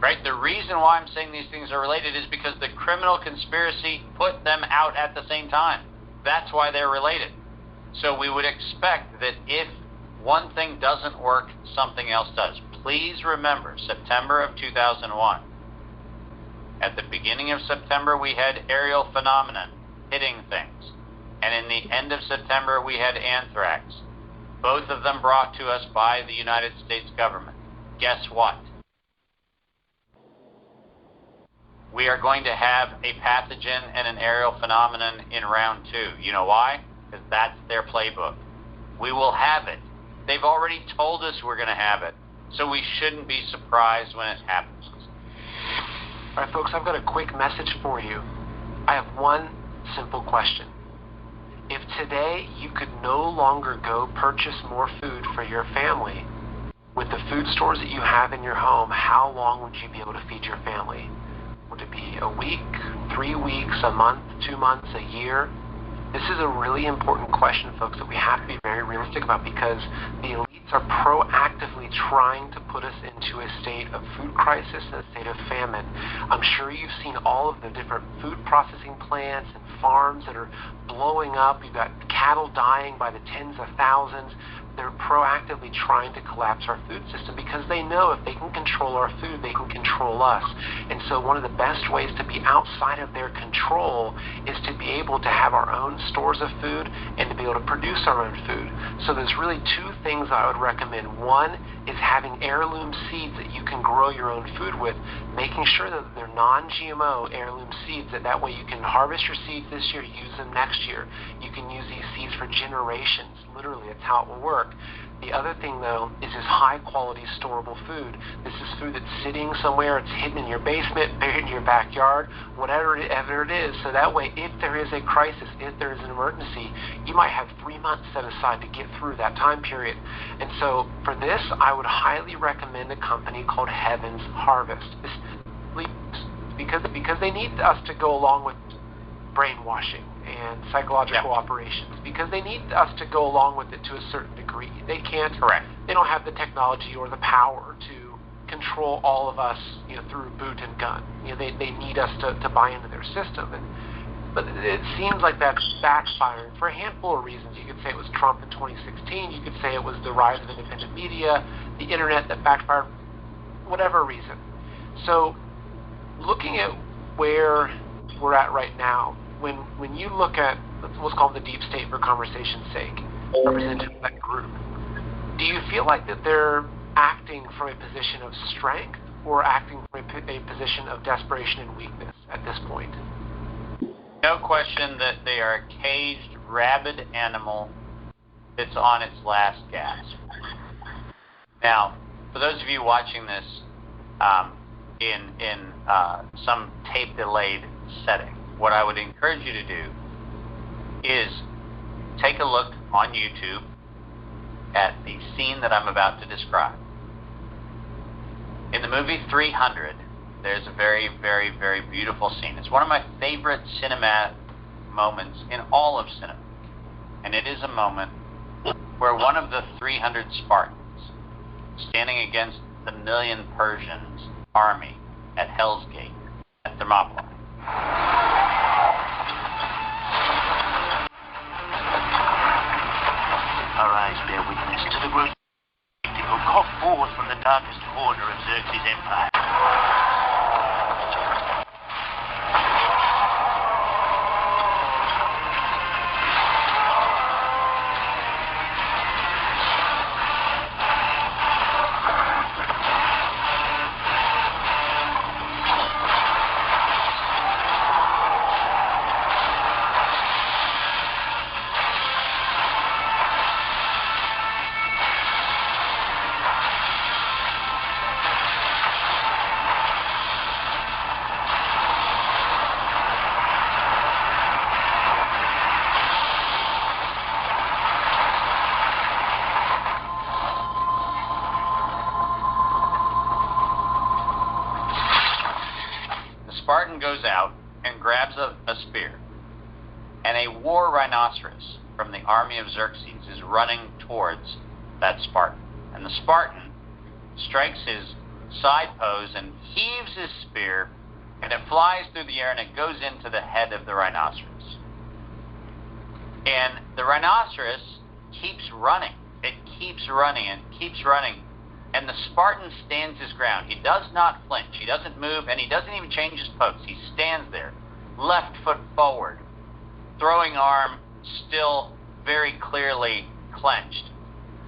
Right? The reason why I'm saying these things are related is because the criminal conspiracy put them out at the same time. That's why they're related. So we would expect that if one thing doesn't work, something else does. Please remember September of 2001. At the beginning of September, we had aerial phenomenon hitting things. And in the end of September, we had anthrax. Both of them brought to us by the United States government. Guess what? We are going to have a pathogen and an aerial phenomenon in round 2. You know why? Because that's their playbook. We will have it. They've already told us we're going to have it. So we shouldn't be surprised when it happens. All right, folks, I've got a quick message for you. I have one simple question. If today you could no longer go purchase more food for your family, with the food stores that you have in your home, how long would you be able to feed your family? Would it be a week, 3 weeks, a month, 2 months, a year? This is a really important question, folks, that we have to be very realistic about, because the elites are proactively trying to put us into a state of food crisis and a state of famine. I'm sure you've seen all of the different food processing plants and farms that are blowing up. You've got cattle dying by the tens of thousands. They're proactively trying to collapse our food system, because they know if they can control our food, they can control us. And so one of the best ways to be outside of their control is to be able to have our own stores of food and to be able to produce our own food. So there's really 2 things I would recommend. One is having heirloom seeds that you can grow your own food with, making sure that they're non-GMO heirloom seeds, that way you can harvest your seeds this year, use them next year. You can use these seeds for generations. Literally, that's how it will work. The other thing, though, is this high-quality storable food. This is food that's sitting somewhere. It's hidden in your basement, buried in your backyard, whatever it is. So that way, if there is a crisis, if there is an emergency, you might have 3 months set aside to get through that time period. And so for this, I would highly recommend a company called Heaven's Harvest. Because they need us to go along with brainwashing and psychological operations, because they need us to go along with it to a certain degree. They can't. Correct. They don't have the technology or the power to control all of us, through boot and gun. They need us to buy into their system. But it seems like that's backfiring for a handful of reasons. You could say it was Trump in 2016. You could say it was the rise of independent media, the internet that backfired, whatever reason. So looking at where we're at right now, when you look at, let's call them the deep state for conversation's sake, representative of that group, do you feel like that they're acting from a position of strength or acting from a position of desperation and weakness at this point? No question that they are a caged, rabid animal that's on its last gasp. Now, for those of you watching this in some tape-delayed setting, what I would encourage you to do is take a look on YouTube at the scene that I'm about to describe. In the movie 300, there's a very, very, very beautiful scene. It's one of my favorite cinema moments in all of cinema. And it is a moment where one of the 300 Spartans, standing against the million Persians' army at Hell's Gate, at Thermopylae, darkest order of Xerxes' empire. Spartan goes out and grabs a spear, and a war rhinoceros from the army of Xerxes is running towards that Spartan. And the Spartan strikes his side pose and heaves his spear, and it flies through the air and it goes into the head of the rhinoceros. And the rhinoceros keeps running. It keeps running and keeps running. And the Spartan stands his ground. He does not flinch. He doesn't move, and he doesn't even change his pose. He stands there, left foot forward, throwing arm still very clearly clenched.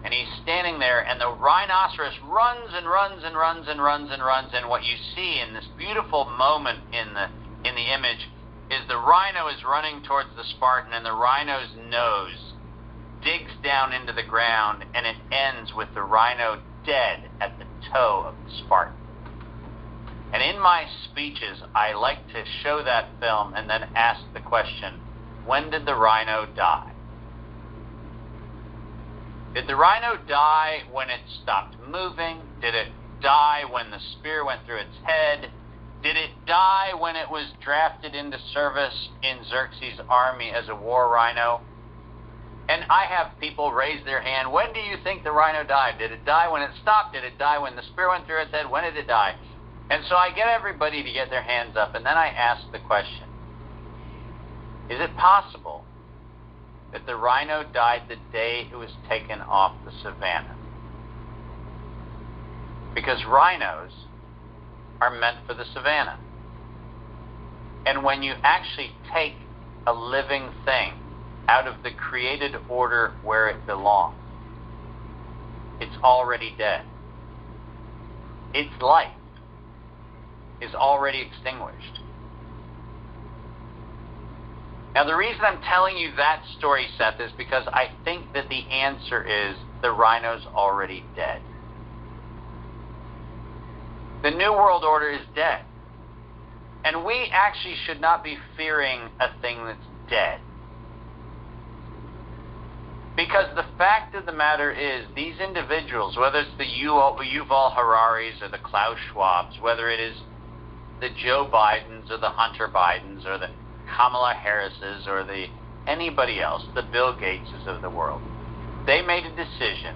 And he's standing there, and the rhinoceros runs and runs and runs and runs and runs. And what you see in this beautiful moment in the image is the rhino is running towards the Spartan, and the rhino's nose digs down into the ground, and it ends with the rhino dead at the toe of the Spartan. And in my speeches, I like to show that film and then ask the question, when did the rhino die? Did the rhino die when it stopped moving? Did it die when the spear went through its head? Did it die when it was drafted into service in Xerxes' army as a war rhino? And I have people raise their hand. When do you think the rhino died? Did it die when it stopped? Did it die when the spear went through its head? When did it die? And so I get everybody to get their hands up, and then I ask the question, is it possible that the rhino died the day it was taken off the savannah? Because rhinos are meant for the savannah. And when you actually take a living thing out of the created order where it belongs, it's already dead. Its life is already extinguished. Now, the reason I'm telling you that story, Seth, is because I think that the answer is the rhino's already dead. The New World Order is dead. And we actually should not be fearing a thing that's dead. Because the fact of the matter is, these individuals, whether it's the Yuval Hararis or the Klaus Schwabs, whether it is the Joe Bidens or the Hunter Bidens or the Kamala Harrises or the anybody else, the Bill Gateses of the world, they made a decision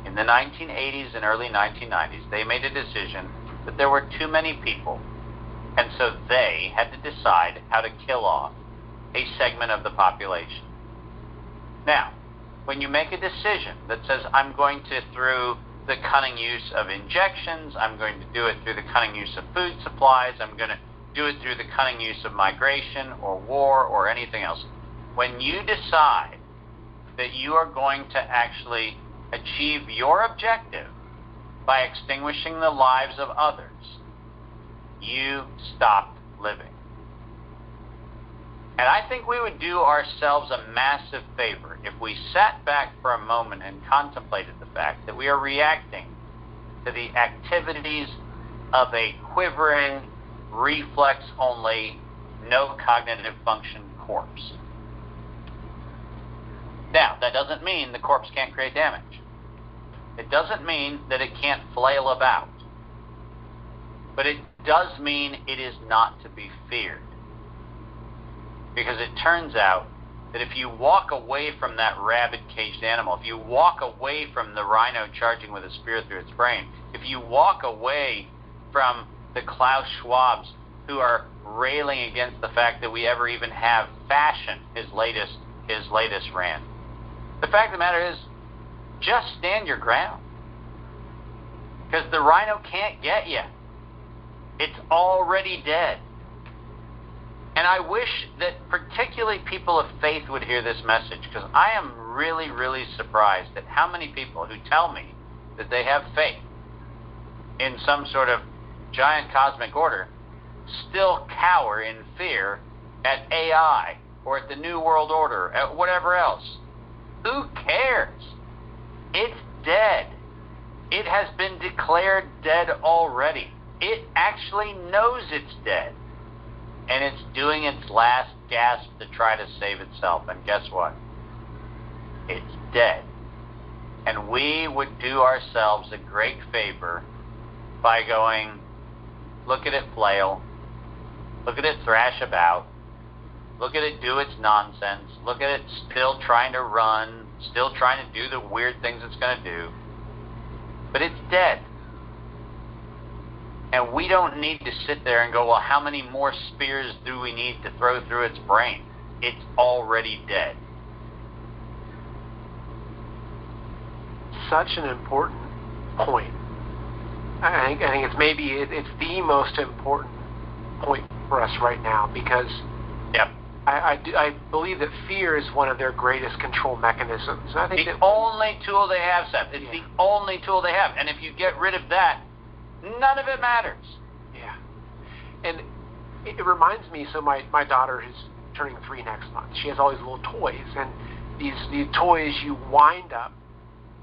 in the 1980s and early 1990s. They made a decision that there were too many people, and so they had to decide how to kill off a segment of the population. Now, when you make a decision that says, I'm going to, through the cunning use of injections, I'm going to do it through the cunning use of food supplies, I'm going to do it through the cunning use of migration or war or anything else, when you decide that you are going to actually achieve your objective by extinguishing the lives of others, you stopped living. And I think we would do ourselves a massive favor if we sat back for a moment and contemplated the fact that we are reacting to the activities of a quivering, reflex-only, no cognitive function corpse. Now, that doesn't mean the corpse can't create damage. It doesn't mean that it can't flail about. But it does mean it is not to be feared. Because it turns out that if you walk away from that rabid caged animal, if you walk away from the rhino charging with a spear through its brain, if you walk away from the Klaus Schwabs who are railing against the fact that we ever even have fashion, his latest rant, the fact of the matter is, just stand your ground. Because the rhino can't get you. It's already dead. And I wish that particularly people of faith would hear this message, because I am really, really surprised at how many people who tell me that they have faith in some sort of giant cosmic order still cower in fear at AI or at the New World Order, at whatever else. Who cares? It's dead. It has been declared dead already. It actually knows it's dead. And it's doing its last gasp to try to save itself. And guess what? It's dead. And we would do ourselves a great favor by going, look at it flail, look at it thrash about, look at it do its nonsense, look at it still trying to run, still trying to do the weird things it's going to do. But it's dead. And we don't need to sit there and go, well, how many more spears do we need to throw through its brain? It's already dead. Such an important point. I think it's the most important point for us right now, because yep. I believe that fear is one of their greatest control mechanisms. I think the only tool they have, Seth. It's the only tool they have. And if you get rid of that, none of it matters. Yeah. And it reminds me, so my daughter is turning 3 next month. She has all these little toys, and these toys you wind up,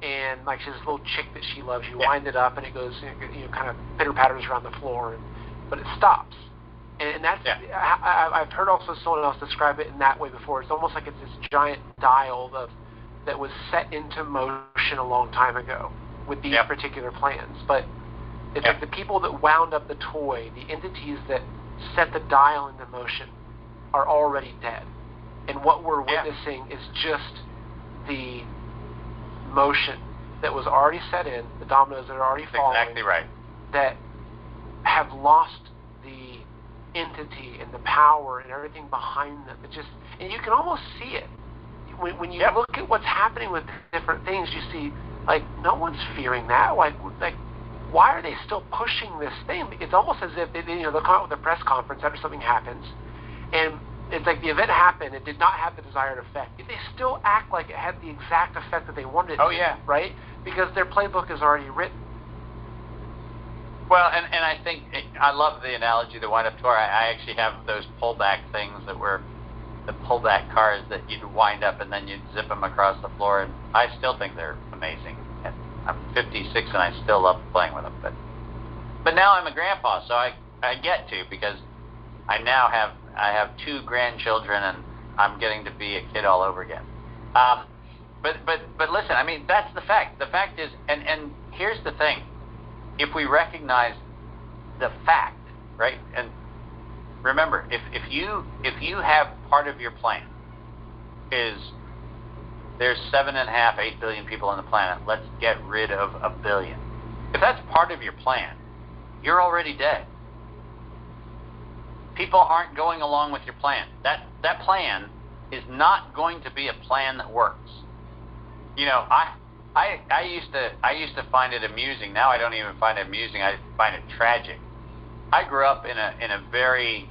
and like she has this little chick that she loves, you wind it up and it goes, kind of pitter patters around the floor, but it stops. And that's, I've heard also someone else describe it in that way before. It's almost like it's this giant dial that was set into motion a long time ago with these particular plans. But it's like the people that wound up the toy, the entities that set the dial into motion, are already dead. And what we're witnessing is just the motion that was already set in, the dominoes that are already falling. Exactly right. That have lost the entity and the power and everything behind them. And you can almost see it. When you look at what's happening with different things, you see, like, no one's fearing that. Like, why are they still pushing this thing? It's almost as if they'll come out with a press conference after something happens, and it's like the event happened, it did not have the desired effect. They still act like it had the exact effect that they wanted it to, right? Because their playbook is already written. Well, and I think, I love the analogy, the wind-up tour. I actually have those pullback things that were the pullback cars that you'd wind up and then you'd zip them across the floor, and I still think they're amazing. And I'm 56 and I still love playing with them. But now I'm a grandpa, so I get to, because I have 2 grandchildren and I'm getting to be a kid all over again. But listen, I mean, that's the fact. The fact is, and here's the thing. If we recognize the fact, right? And remember, if you have part of your plan is there's 7.5, 8 billion people on the planet, let's get rid of 1 billion. If that's part of your plan, you're already dead. People aren't going along with your plan. That plan is not going to be a plan that works. I used to find it amusing. Now I don't even find it amusing. I find it tragic. I grew up in a very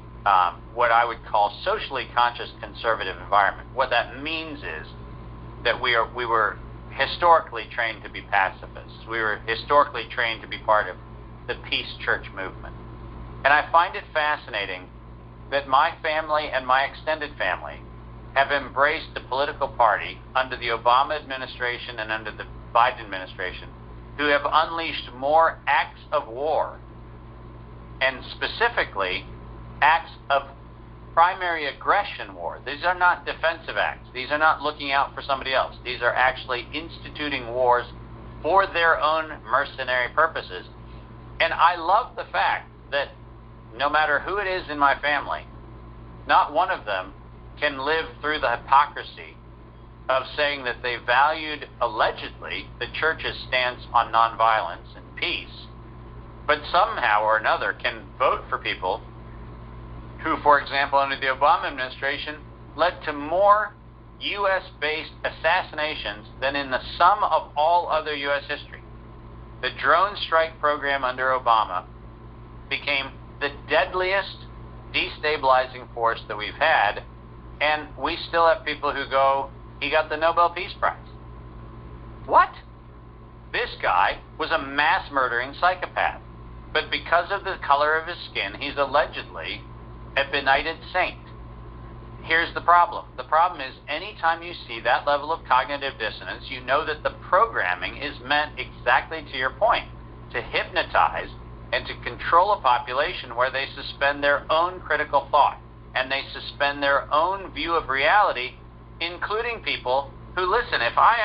what I would call socially conscious conservative environment. What that means is that we were historically trained to be pacifists. We were historically trained to be part of the peace church movement. And I find it fascinating that my family and my extended family have embraced the political party under the Obama administration and under the Biden administration, who have unleashed more acts of war, and specifically acts of primary aggression war. These are not defensive acts. These are not looking out for somebody else. These are actually instituting wars for their own mercenary purposes. And I love the fact that no matter who it is in my family, not one of them can live through the hypocrisy of saying that they valued, allegedly, the church's stance on nonviolence and peace, but somehow or another can vote for people who, for example, under the Obama administration, led to more U.S.-based assassinations than in the sum of all other U.S. history. The drone strike program under Obama became the deadliest destabilizing force that we've had, and we still have people who go, he got the Nobel Peace Prize. What? This guy was a mass murdering psychopath, but because of the color of his skin, he's allegedly a benighted saint. Here's the problem. The problem is anytime you see that level of cognitive dissonance, you know that the programming is meant exactly to your point, to hypnotize and to control a population where they suspend their own critical thought and they suspend their own view of reality, including people who, listen, if I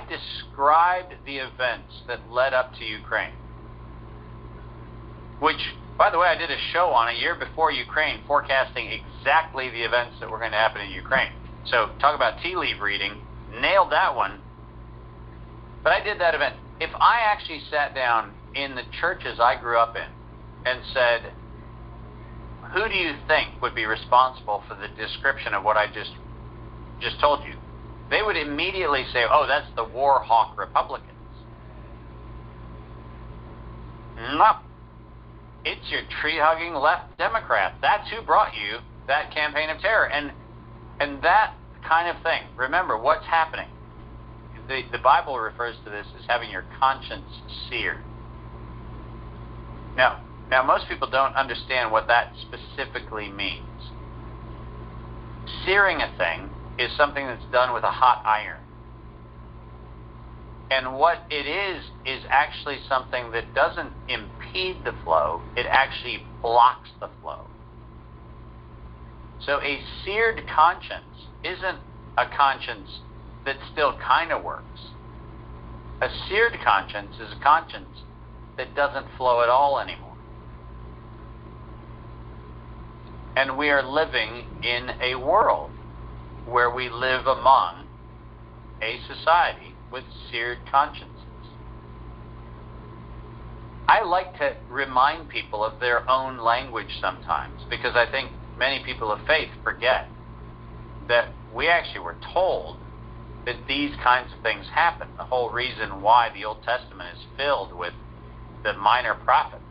described the events that led up to Ukraine, which, by the way, I did a show on a year before Ukraine forecasting exactly the events that were going to happen in Ukraine. So talk about tea leaf reading, nailed that one. But I did that event. If I actually sat down in the churches I grew up in and said, who do you think would be responsible for the description of what I just told you? They would immediately say, oh, that's the war hawk Republicans. No. It's your tree-hugging left Democrat. That's who brought you that campaign of terror. And that kind of thing. Remember, what's happening? The Bible refers to this as having your conscience seared. Now, most people don't understand what that specifically means. Searing a thing is something that's done with a hot iron. And what it is actually something that doesn't impede the flow, it actually blocks the flow. So a seared conscience isn't a conscience that still kind of works. A seared conscience is a conscience that doesn't flow at all anymore. And we are living in a world where we live among a society with seared consciences. I like to remind people of their own language sometimes, because I think many people of faith forget that we actually were told that these kinds of things happen. The whole reason why the Old Testament is filled with the minor prophets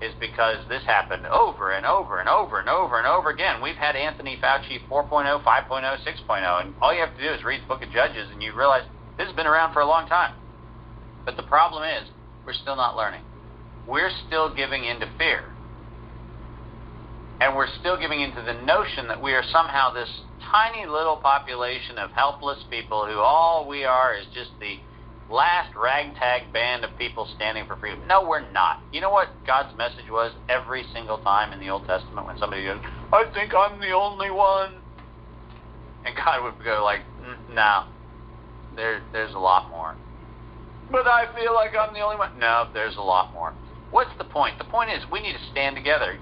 is because this happened over and over and over and over and over again. We've had Anthony Fauci 4.0, 5.0, 6.0, and all you have to do is read the book of Judges and you realize this has been around for a long time. But the problem is, we're still not learning. We're still giving into fear. And we're still giving into the notion that we are somehow this tiny little population of helpless people who all we are is just the last ragtag band of people standing for freedom. No, we're not. You know what God's message was every single time in the Old Testament when somebody goes, I think I'm the only one? And God would go like, no, there's a lot more. But I feel like I'm the only one. No, there's a lot more. What's the point? The point is we need to stand together.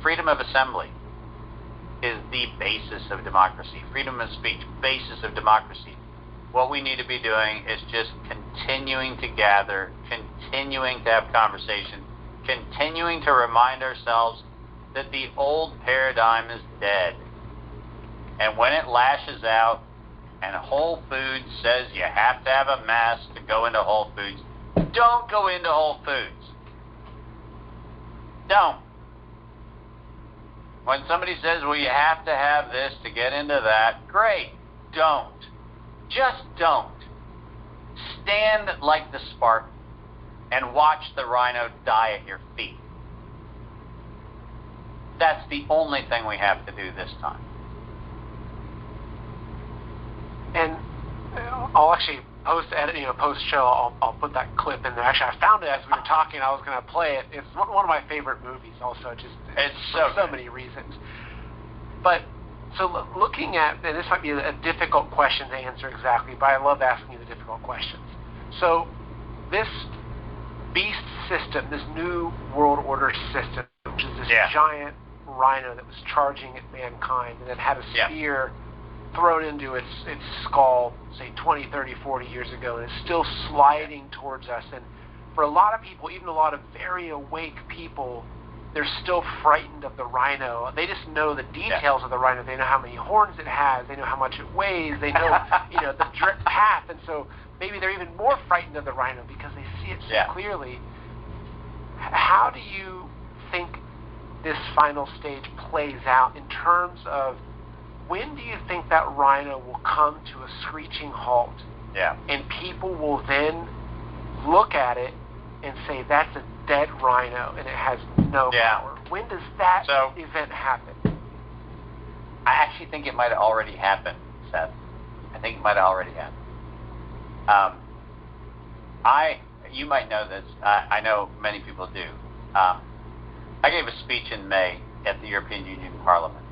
Freedom of assembly is the basis of democracy. Freedom of speech, basis of democracy. What we need to be doing is just continuing to gather, continuing to have conversation, continuing to remind ourselves that the old paradigm is dead. And when it lashes out and Whole Foods says you have to have a mask to go into Whole Foods, don't go into Whole Foods. Don't. When somebody says, well, you have to have this to get into that, great. Don't. Just don't. Stand like the Spartan and watch the rhino die at your feet. That's the only thing we have to do this time. And I'll actually post-show, I'll put that clip in there. Actually, I found it as we were talking. I was going to play it. It's one of my favorite movies also, it's for so many reasons. But, so looking at, and this might be a difficult question to answer exactly, but I love asking you the difficult questions. So, this beast system, this new world order system, which is this giant rhino that was charging at mankind and then had a spear thrown into its skull, say 20, 30, 40 years ago, and it's still sliding towards us. And for a lot of people, even a lot of very awake people, they're still frightened of the rhino. They just know the details of the rhino. They know how many horns it has. They know how much it weighs. They know, the direct path. And so maybe they're even more frightened of the rhino because they see it so clearly. How do you think this final stage plays out in terms of when do you think that rhino will come to a screeching halt? Yeah. And people will then look at it and say, that's a dead rhino and it has no power. When does that event happen? I actually think it might have already happened, Seth. I think it might have already happened. You might know this. I know many people do. I gave a speech in May at the European Union Parliament.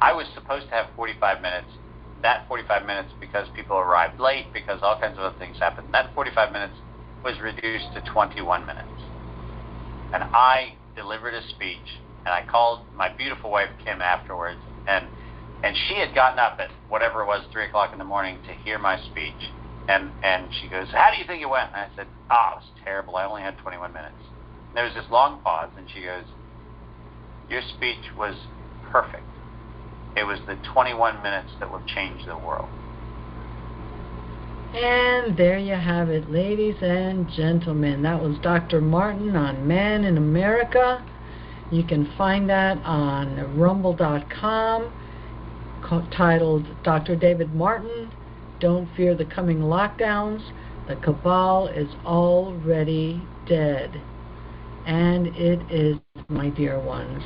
I was supposed to have 45 minutes. That 45 minutes, because people arrived late, because all kinds of other things happened, that 45 minutes was reduced to 21 minutes. And I delivered a speech, and I called my beautiful wife, Kim, afterwards, and she had gotten up at whatever it was, 3 o'clock in the morning, to hear my speech. And she goes, how do you think it went? And I said, it was terrible. I only had 21 minutes. And there was this long pause, and she goes, your speech was perfect. It was the 21 minutes that will change the world. And there you have it, ladies and gentlemen. That was Dr. Martin on Man in America. You can find that on rumble.com, titled Dr. David Martin, Don't Fear the Coming Lockdowns. The Cabal is already dead. And it is, my dear ones.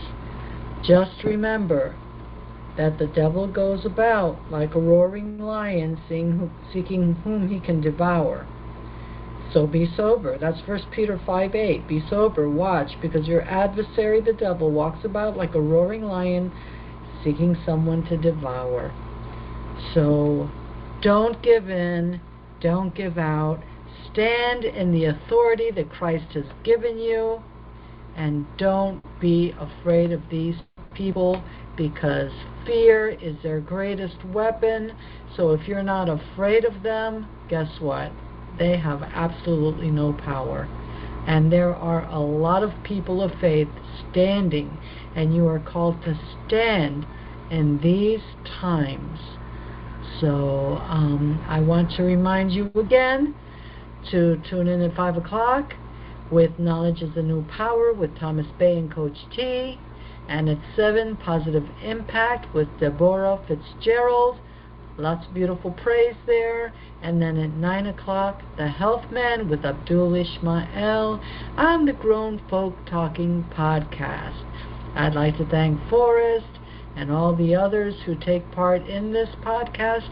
Just remember that the devil goes about like a roaring lion, seeking whom he can devour. So be sober. That's 1 Peter 5:8. Be sober, watch, because your adversary, the devil, walks about like a roaring lion, seeking someone to devour. So don't give in, don't give out. Stand in the authority that Christ has given you, and don't be afraid of these people, because fear is their greatest weapon. So if you're not afraid of them, guess what? They have absolutely no power. And there are a lot of people of faith standing, and you are called to stand in these times. So I want to remind you again to tune in at 5 o'clock with Knowledge is the New Power with Thomas Bay and Coach T. And at 7, Positive Impact with Deborah Fitzgerald. Lots of beautiful praise there. And then at 9 o'clock, The Health Man with Abdul Ishmael on the Grown Folk Talking podcast. I'd like to thank Forrest and all the others who take part in this podcast.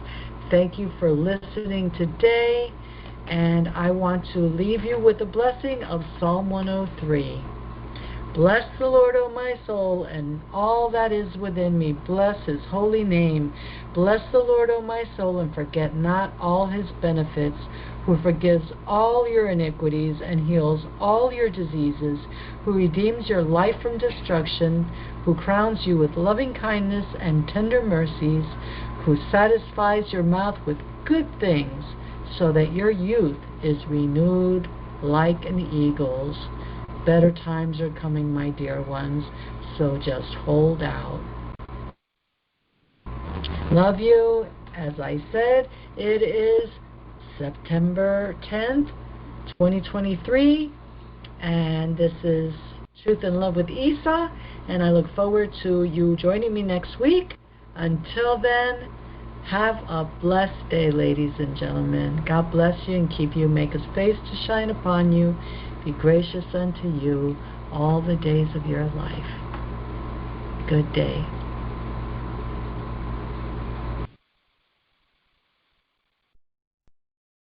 Thank you for listening today. And I want to leave you with the blessing of Psalm 103. Bless the Lord, O my soul, and all that is within me. Bless his holy name. Bless the Lord, O my soul, and forget not all his benefits, who forgives all your iniquities and heals all your diseases, who redeems your life from destruction, who crowns you with loving kindness and tender mercies, who satisfies your mouth with good things, so that your youth is renewed like an eagle's. Better times are coming, my dear ones, so just hold out. Love you. As I said, it is September 10th, 2023, and this is Truth and Love with Isa, and I look forward to you joining me next week. Until then, have a blessed day, ladies and gentlemen. God bless you and keep you, make his face to shine upon you, be gracious unto you all the days of your life. Good day.